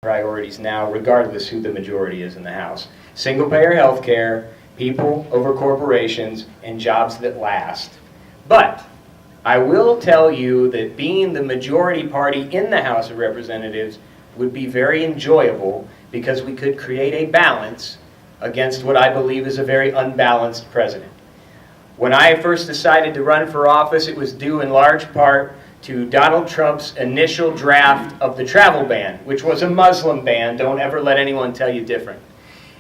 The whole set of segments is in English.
priorities now, regardless who the majority is in the House. Single-payer health care, people over corporations, and jobs that last. But I will tell you that being the majority party in the House of Representatives would be very enjoyable because we could create a balance against what I believe is a very unbalanced president. When I first decided to run for office, it was due in large part to Donald Trump's initial draft of the travel ban, which was a Muslim ban. Don't ever let anyone tell you different.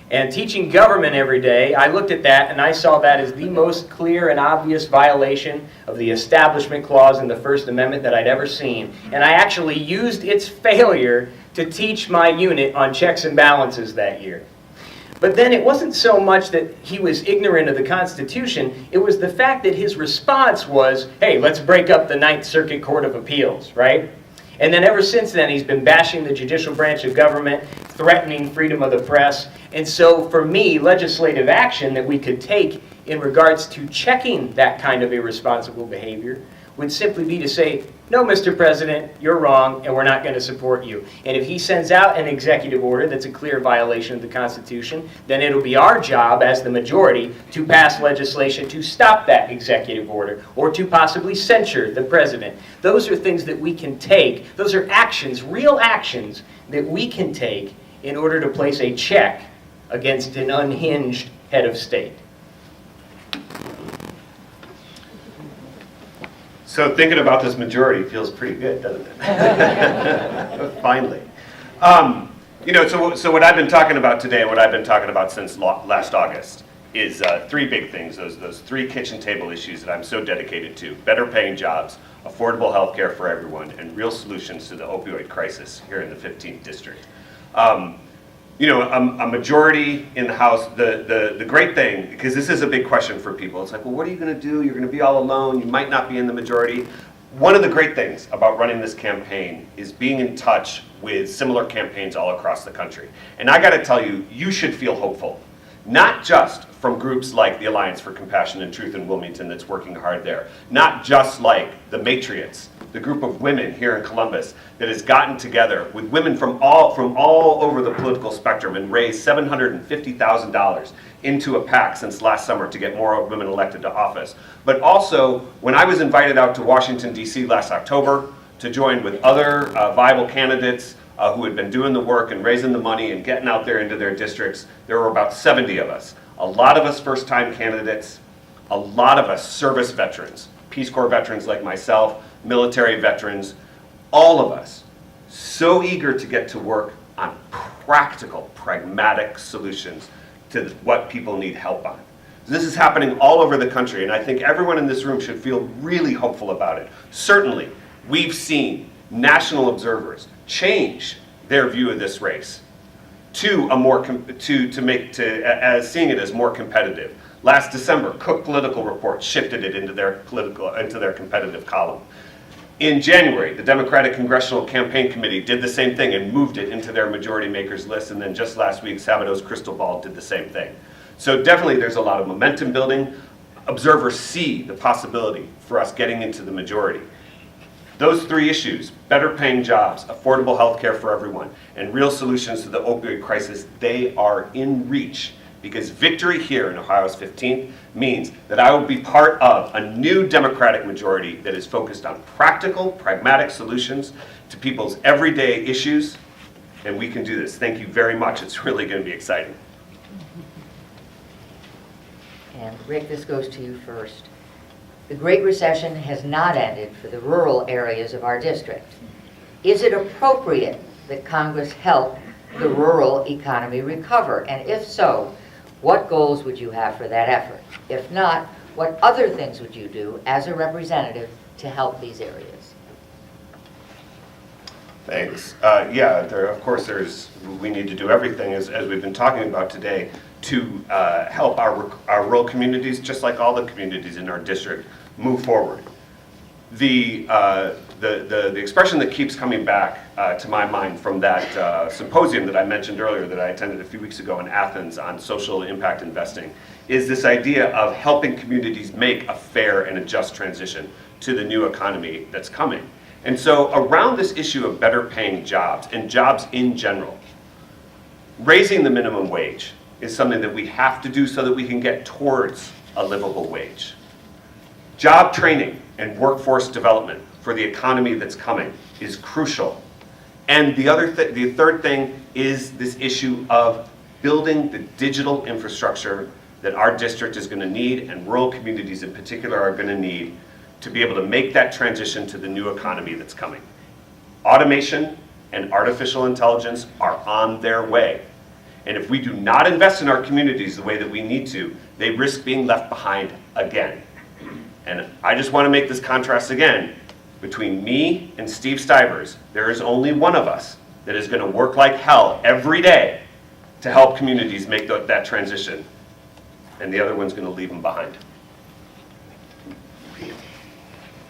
And teaching government every day, I looked at that and I saw that as the most clear and obvious violation of the Establishment Clause in the First Amendment that I'd ever seen. And I actually used its failure to teach my unit on checks and balances that year. But then it wasn't so much that he was ignorant of the Constitution, it was the fact that his response was, hey, let's break up the Ninth Circuit Court of Appeals, right? And then ever since then, he's been bashing the judicial branch of government, threatening freedom of the press. And so for me, legislative action that we could take in regards to checking that kind of irresponsible behavior would simply be to say, no, Mr. President, you're wrong, and we're not going to support you. And if he sends out an executive order that's a clear violation of the Constitution, then it'll be our job as the majority to pass legislation to stop that executive order or to possibly censure the president. Those are things that we can take. Those are actions, real actions, that we can take in order to place a check against an unhinged head of state. So thinking about this majority feels pretty good, doesn't it? Finally. So what I've been talking about today, and what I've been talking about since last August, is three big things, those three kitchen table issues that I'm so dedicated to: better paying jobs, affordable health care for everyone, and real solutions to the opioid crisis here in the 15th district. A majority in the House, the great thing, because this is a big question for people, it's like, well, what are you going to do? You're going to be all alone. You might not be in the majority. One of the great things about running this campaign is being in touch with similar campaigns all across the country. And I got to tell you, you should feel hopeful. Not just from groups like the Alliance for Compassion and Truth in Wilmington that's working hard there. Not just like the Matriots, the group of women here in Columbus that has gotten together with women from all over the political spectrum and raised $750,000 into a PAC since last summer to get more women elected to office. But also, when I was invited out to Washington, D.C. last October to join with other viable candidates who had been doing the work and raising the money and getting out there into their districts, there were about 70 of us. A lot of us first-time candidates, a lot of us service veterans, Peace Corps veterans like myself, military veterans, all of us so eager to get to work on practical, pragmatic solutions to what people need help on. This is happening all over the country, and I think everyone in this room should feel really hopeful about it. Certainly, we've seen national observers change their view of this race to as seeing it as more competitive. Last December, Cook Political Report shifted it into their competitive column. In January, the Democratic Congressional Campaign Committee did the same thing and moved it into their majority makers list, and then just last week, Sabado's Crystal Ball did the same thing. So definitely there's a lot of momentum building. Observers see the possibility for us getting into the majority. Those three issues, better paying jobs, affordable health care for everyone, and real solutions to the opioid crisis, they are in reach. Because victory here in Ohio's 15th means that I will be part of a new Democratic majority that is focused on practical, pragmatic solutions to people's everyday issues, and we can do this. Thank you very much. It's really going to be exciting. And Rick, this goes to you first. The Great Recession has not ended for the rural areas of our district. Is it appropriate that Congress help the rural economy recover? And if so, what goals would you have for that effort? If not, what other things would you do as a representative to help these areas? Thanks. Of course, we need to do everything, as we've been talking about today, to help our rural communities, just like all the communities in our district, move forward. The expression that keeps coming back to my mind from that symposium that I mentioned earlier that I attended a few weeks ago in Athens on social impact investing is this idea of helping communities make a fair and a just transition to the new economy that's coming. And so around this issue of better paying jobs and jobs in general, raising the minimum wage is something that we have to do so that we can get towards a livable wage. Job training and workforce development for the economy that's coming is crucial. And the third thing is this issue of building the digital infrastructure that our district is going to need, and rural communities in particular are going to need, to be able to make that transition to the new economy that's coming. Automation and artificial intelligence are on their way. And if we do not invest in our communities the way that we need to, they risk being left behind again. And I just want to make this contrast again. Between me and Steve Stivers, there is only one of us that is going to work like hell every day to help communities make that transition. And the other one's going to leave them behind.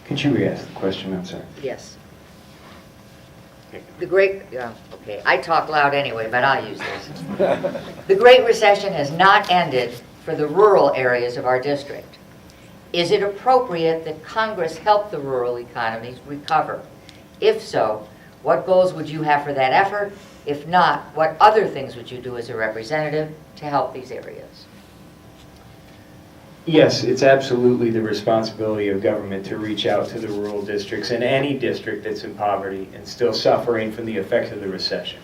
Could you re-ask the question? I'm sorry. Yes. Okay, I talk loud anyway, but I'll use this. The Great Recession has not ended for the rural areas of our district. Is it appropriate that Congress help the rural economies recover? If so, what goals would you have for that effort? If not, what other things would you do as a representative to help these areas? Yes, it's absolutely the responsibility of government to reach out to the rural districts and any district that's in poverty and still suffering from the effects of the recession.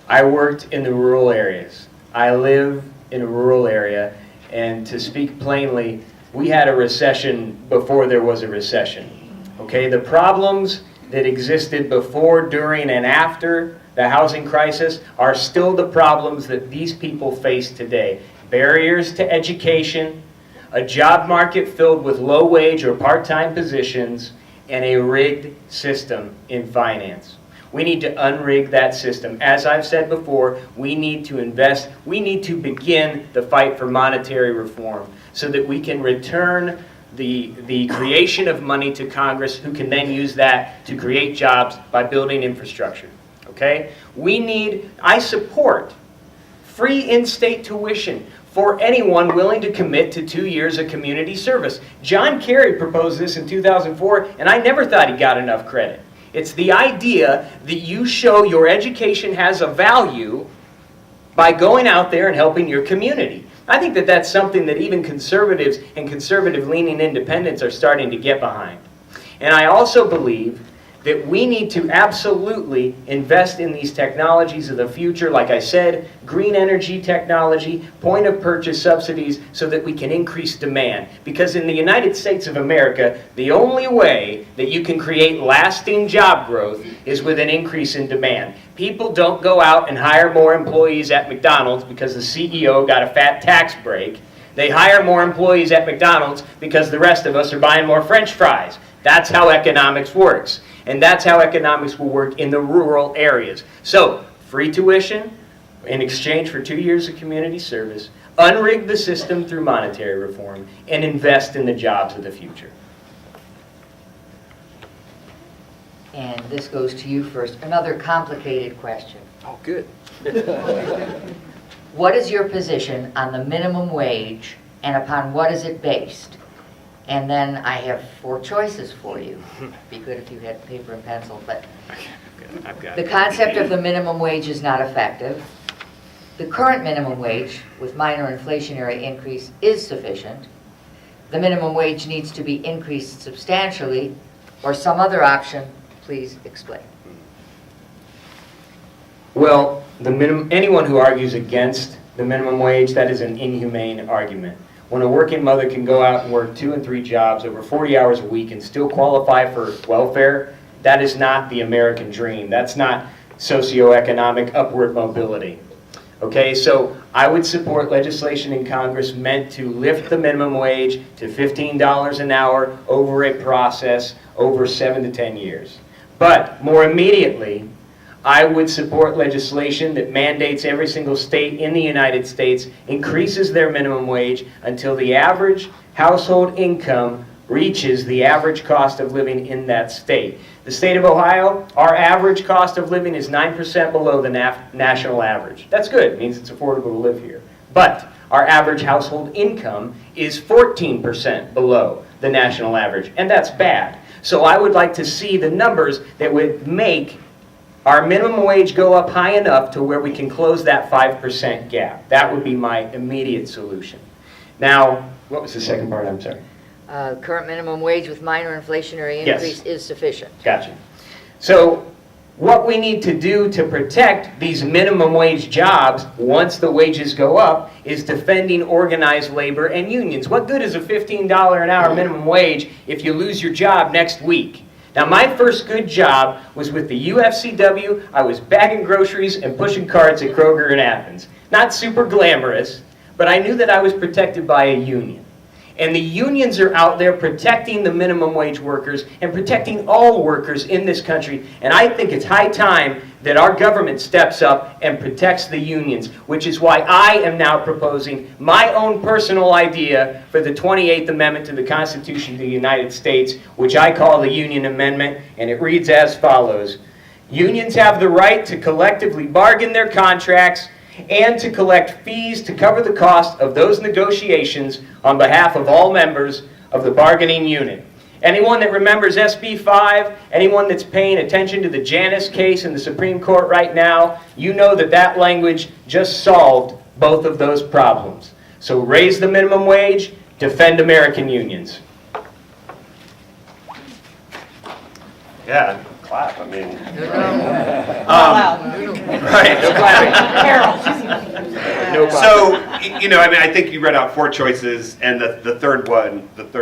I worked in the rural areas. I live in a rural area, and to speak plainly, we had a recession before there was a recession. Okay, the problems that existed before, during, and after the housing crisis are still the problems that these people face today. Barriers to education, a job market filled with low-wage or part-time positions, and a rigged system in finance. We need to unrig that system. As I've said before, we need to invest, we need to begin the fight for monetary reform so that we can return the creation of money to Congress, who can then use that to create jobs by building infrastructure. Okay? I support free in-state tuition for anyone willing to commit to 2 years of community service. John Kerry proposed this in 2004, and I never thought he got enough credit. It's the idea that you show your education has a value by going out there and helping your community. I think that that's something that even conservatives and conservative-leaning independents are starting to get behind. And I also believe that we need to absolutely invest in these technologies of the future, like I said, green energy technology, point-of-purchase subsidies, so that we can increase demand. Because in the United States of America, the only way that you can create lasting job growth is with an increase in demand. People don't go out and hire more employees at McDonald's because the CEO got a fat tax break. They hire more employees at McDonald's because the rest of us are buying more French fries. That's how economics works. And that's how economics will work in the rural areas. So, free tuition in exchange for 2 years of community service, unrig the system through monetary reform, and invest in the jobs of the future. And this goes to you first. Another complicated question. Oh, good. What is your position on the minimum wage, and upon what is it based? And then I have 4 choices for you. Be good if you had paper and pencil, but I've got the concept of the minimum wage is not effective. The current minimum wage, with minor inflationary increase, is sufficient. The minimum wage needs to be increased substantially, or some other option. Please explain. Well, anyone who argues against the minimum wage, that is an inhumane argument. When a working mother can go out and work 2 and 3 jobs over 40 hours a week and still qualify for welfare, that is not the American dream. That's not socioeconomic upward mobility. Okay, so I would support legislation in Congress meant to lift the minimum wage to $15 an hour over a process over 7 to 10 years. But more immediately, I would support legislation that mandates every single state in the United States increases their minimum wage until the average household income reaches the average cost of living in that state. The state of Ohio, our average cost of living is 9% below the national average. That's good. It means it's affordable to live here. But our average household income is 14% below the national average, and that's bad. So I would like to see the numbers that would make our minimum wage go up high enough to where we can close that 5% gap. That would be my immediate solution. Now, what was the second part? I'm sorry. Current minimum wage with minor inflationary Yes. increase is sufficient. Gotcha. So what we need to do to protect these minimum wage jobs once the wages go up is defending organized labor and unions. What good is a $15 an hour minimum wage if you lose your job next week? Now, my first good job was with the UFCW. I was bagging groceries and pushing carts at Kroger in Athens. Not super glamorous, but I knew that I was protected by a union. And the unions are out there protecting the minimum wage workers and protecting all workers in this country. And I think it's high time that our government steps up and protects the unions, which is why I am now proposing my own personal idea for the 28th Amendment to the Constitution of the United States, which I call the Union Amendment, and it reads as follows. Unions have the right to collectively bargain their contracts and to collect fees to cover the cost of those negotiations on behalf of all members of the bargaining unit. Anyone that remembers SB 5, anyone that's paying attention to the Janus case in the Supreme Court right now, you know that that language just solved both of those problems. So raise the minimum wage, defend American unions. Yeah, clap, I mean. Right, no clapping. No clapping. So, you know, I mean, I think you read out 4 choices, and the third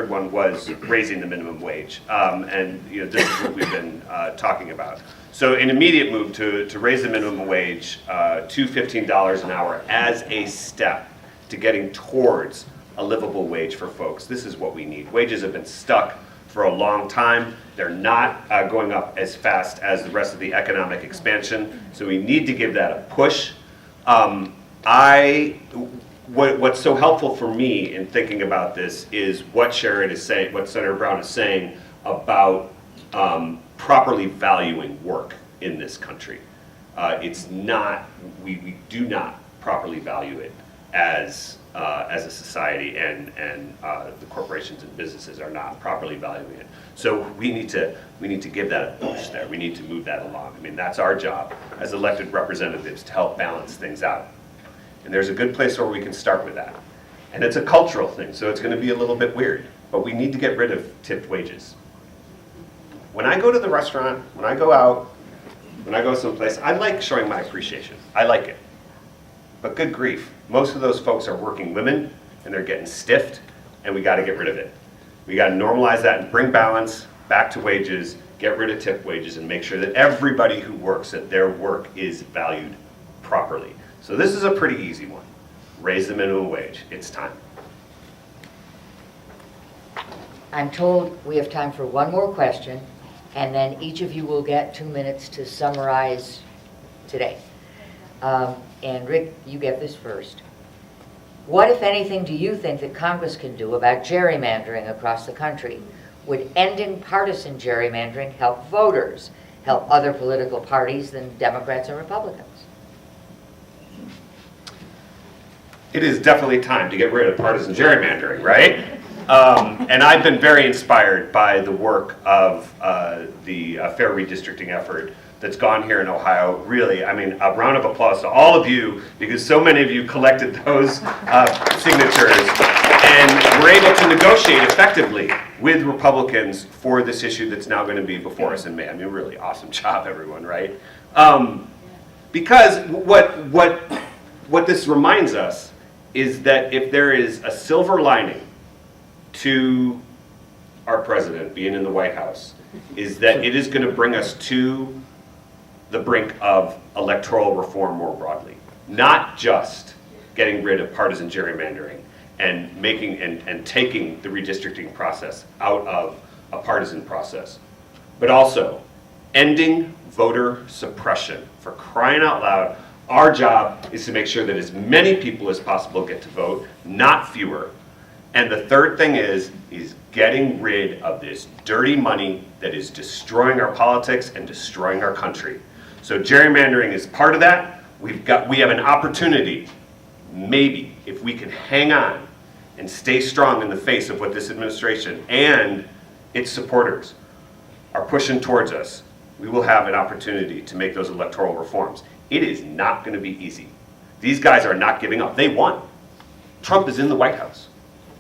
one was raising the minimum wage. And, you know, this is what we've been talking about. So an immediate move to raise the minimum wage to $15 an hour as a step to getting towards a livable wage for folks. This is what we need. Wages have been stuck for a long time. They're not going up as fast as the rest of the economic expansion, so we need to give that a push. What's so helpful for me in thinking about this is what Sharon is saying, what Senator Brown is saying about properly valuing work in this country. It's not, we do not properly value it as a society, and the corporations and businesses are not properly valuing it. So we need to give that a push there. We need to move that along. I mean, that's our job as elected representatives to help balance things out. And there's a good place where we can start with that. And it's a cultural thing, so it's going to be a little bit weird. But we need to get rid of tipped wages. When I go to the restaurant, when I go out, when I go someplace, I like showing my appreciation. I like it. But good grief, most of those folks are working women, and they're getting stiffed, and we got to get rid of it. We got to normalize that and bring balance back to wages, get rid of tip wages, and make sure that everybody who works at their work is valued properly. So this is a pretty easy one. Raise the minimum wage. It's time. I'm told we have time for one more question, and then each of you will get 2 minutes to summarize today. And Rick, you get this first. What, if anything, do you think that Congress can do about gerrymandering across the country? Would ending partisan gerrymandering help voters, help other political parties than Democrats and Republicans? It is definitely time to get rid of partisan gerrymandering, right? And I've been very inspired by the work of the fair redistricting effort that's gone here in Ohio. Really, I mean, a round of applause to all of you, because so many of you collected those signatures and were able to negotiate effectively with Republicans for this issue that's now going to be before us in May. I mean, really awesome job, everyone, right? Because what this reminds us is that if there is a silver lining to our president being in the White House, is that it is going to bring us to the brink of electoral reform more broadly. Not just getting rid of partisan gerrymandering and making and taking the redistricting process out of a partisan process, but also ending voter suppression. For crying out loud, our job is to make sure that as many people as possible get to vote, not fewer. And the third thing is getting rid of this dirty money that is destroying our politics and destroying our country. So gerrymandering is part of that. We have an opportunity, maybe, if we can hang on and stay strong in the face of what this administration and its supporters are pushing towards us, we will have an opportunity to make those electoral reforms. It is not going to be easy. These guys are not giving up. They won. Trump is in the White House.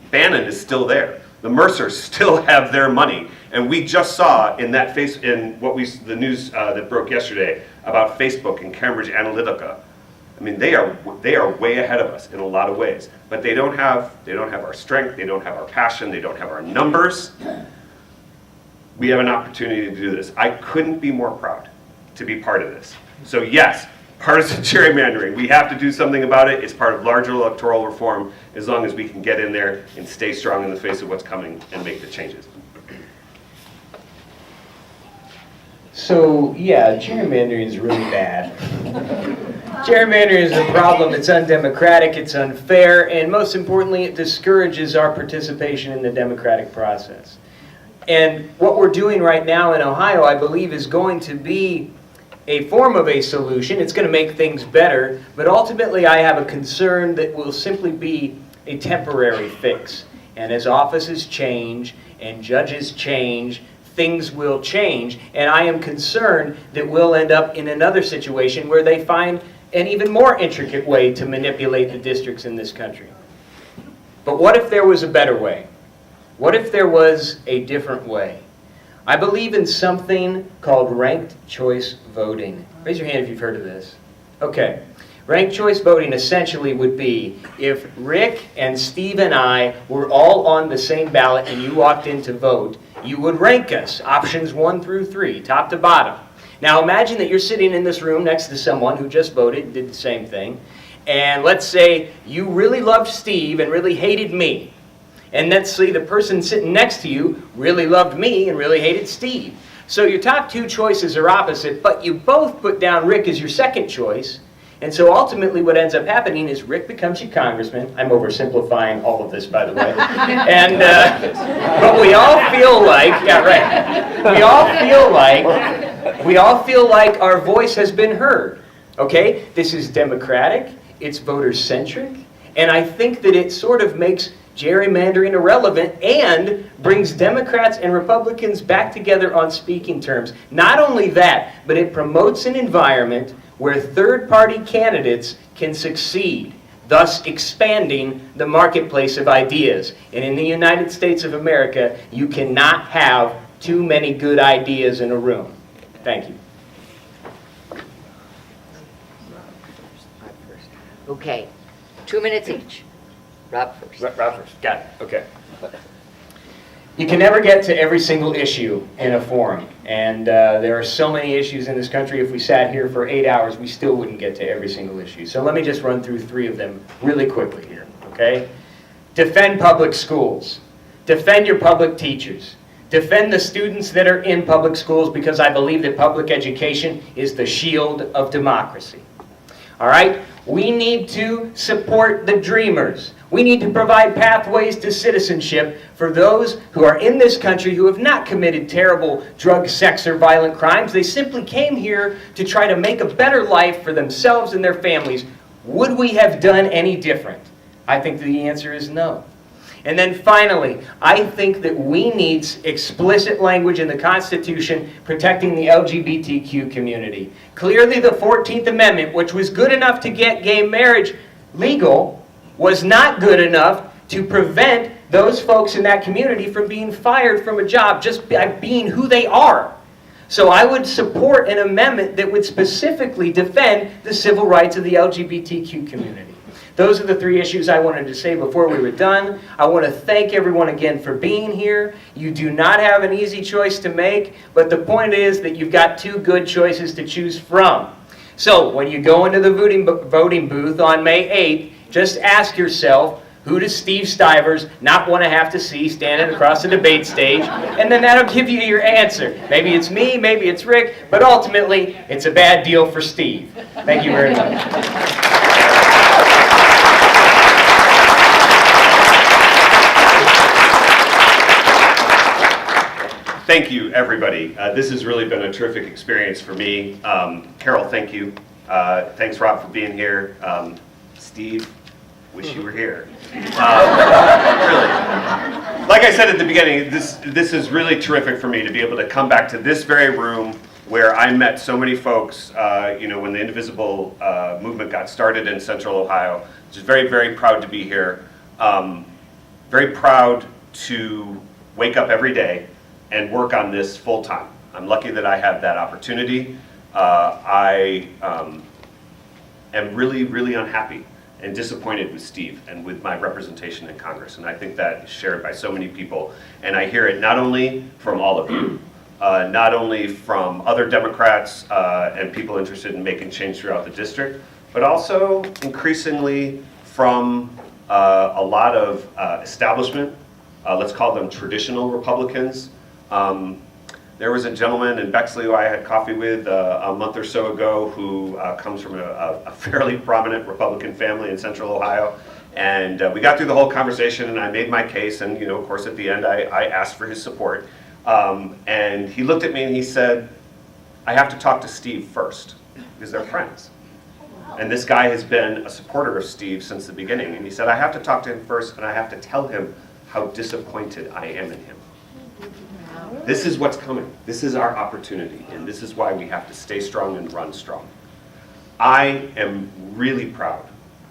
Bannon is still there. The Mercers still have their money. And we just saw in that the news that broke yesterday about Facebook and Cambridge Analytica. I mean, they are way ahead of us in a lot of ways. But they don't have our strength, they don't have our passion, they don't have our numbers. We have an opportunity to do this. I couldn't be more proud to be part of this. So yes, partisan gerrymandering, we have to do something about it. It's part of larger electoral reform, as long as we can get in there and stay strong in the face of what's coming and make the changes. So yeah, gerrymandering is really bad. Gerrymandering is a problem. It's undemocratic, it's unfair, and most importantly, it discourages our participation in the democratic process. And what we're doing right now in Ohio, I believe, is going to be a form of a solution. It's going to make things better, but ultimately I have a concern that will simply be a temporary fix. And as offices change and judges change, things will change. And I am concerned that we'll end up in another situation where they find an even more intricate way to manipulate the districts in this country. But what if there was a better way? What if there was a different way? I believe in something called ranked choice voting. Raise your hand if you've heard of this. Okay. Ranked choice voting essentially would be if Rick and Steve and I were all on the same ballot and you walked in to vote, you would rank us, options 1 through 3, top to bottom. Now imagine that you're sitting in this room next to someone who just voted and did the same thing. And let's say you really loved Steve and really hated me. And let's say the person sitting next to you really loved me and really hated Steve. So your top 2 choices are opposite, but you both put down Rick as your second choice. And so ultimately what ends up happening is Rick becomes your congressman. I'm oversimplifying all of this, by the way. And, but we all feel like, yeah, right. We all feel like our voice has been heard. Okay? This is democratic. It's voter-centric. And I think that it sort of makes gerrymandering irrelevant and brings Democrats and Republicans back together on speaking terms. Not only that, but it promotes an environment where third-party candidates can succeed, thus expanding the marketplace of ideas. And in the United States of America, you cannot have too many good ideas in a room. Thank you. Okay, 2 minutes each. Rob first. Rob first. Got it. Okay. You can never get to every single issue in a forum. And there are so many issues in this country. If we sat here for 8 hours, we still wouldn't get to every single issue. So let me just run through 3 of them really quickly here. Okay? Defend public schools. Defend your public teachers. Defend the students that are in public schools, because I believe that public education is the shield of democracy. All right? We need to support the dreamers. We need to provide pathways to citizenship for those who are in this country who have not committed terrible drug, sex, or violent crimes. They simply came here to try to make a better life for themselves and their families. Would we have done any different? I think the answer is no. And then finally, I think that we need explicit language in the Constitution protecting the LGBTQ community. Clearly the 14th Amendment, which was good enough to get gay marriage legal, was not good enough to prevent those folks in that community from being fired from a job just by being who they are. So I would support an amendment that would specifically defend the civil rights of the LGBTQ community. Those are the 3 issues I wanted to say before we were done. I want to thank everyone again for being here. You do not have an easy choice to make, but the point is that you've got 2 good choices to choose from. So when you go into the voting booth on May 8th, just ask yourself, who does Steve Stivers not want to have to see standing across the debate stage? And then that'll give you your answer. Maybe it's me, maybe it's Rick, but ultimately, it's a bad deal for Steve. Thank you very much. Thank you, everybody. This has really been a terrific experience for me. Carol, thank you. Thanks, Rob, for being here. Steve, Wish you were here. Really. Like I said at the beginning, this is really terrific for me to be able to come back to this very room where I met so many folks, when the Indivisible movement got started in Central Ohio. Just very, very proud to be here. Very proud to wake up every day and work on this full time. I'm lucky that I have that opportunity. I am really, really unhappy and disappointed with Steve and with my representation in Congress. And I think that is shared by so many people. And I hear it not only from all of you, not only from other Democrats and people interested in making change throughout the district, but also increasingly from a lot of establishment, let's call them traditional Republicans. There was a gentleman in Bexley who I had coffee with a month or so ago who comes from a fairly prominent Republican family in Central Ohio. And we got through the whole conversation and I made my case, and of course at the end I asked for his support. And he looked at me and he said, I have to talk to Steve first, because they're friends. And this guy has been a supporter of Steve since the beginning. And he said, I have to talk to him first and I have to tell him how disappointed I am in him. This is what's coming. This is our opportunity, and this is why we have to stay strong and run strong. I am really proud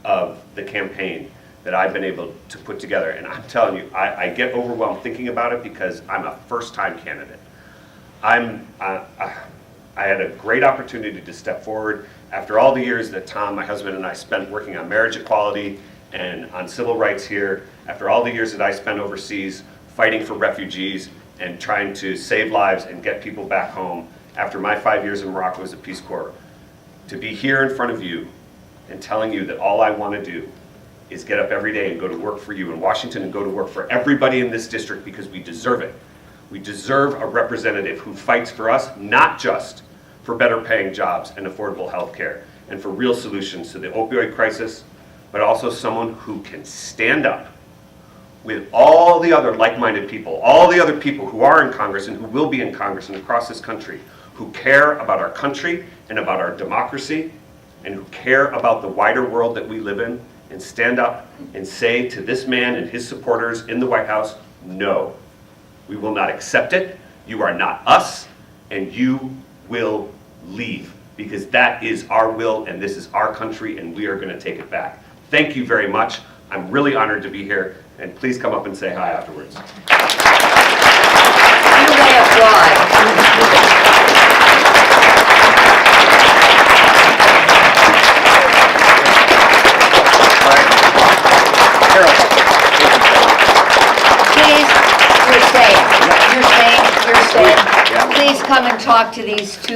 of the campaign that I've been able to put together, and I'm telling you, I get overwhelmed thinking about it because I'm a first-time candidate. I had a great opportunity to step forward after all the years that Tom, my husband, and I spent working on marriage equality and on civil rights here, after all the years that I spent overseas fighting for refugees and trying to save lives and get people back home, after my 5 years in Morocco as a Peace Corps, to be here in front of you and telling you that all I want to do is get up every day and go to work for you in Washington and go to work for everybody in this district, because we deserve it. We deserve a representative who fights for us, not just for better paying jobs and affordable health care and for real solutions to the opioid crisis, but also someone who can stand up with all the other like-minded people, all the other people who are in Congress and who will be in Congress and across this country, who care about our country and about our democracy, and who care about the wider world that we live in, and stand up and say to this man and his supporters in the White House, no, we will not accept it, you are not us, and you will leave, because that is our will and this is our country and we are going to take it back. Thank you very much. I'm really honored to be here, and please come up and say hi afterwards. You may applaud. Please, you're staying. Please come and talk to these two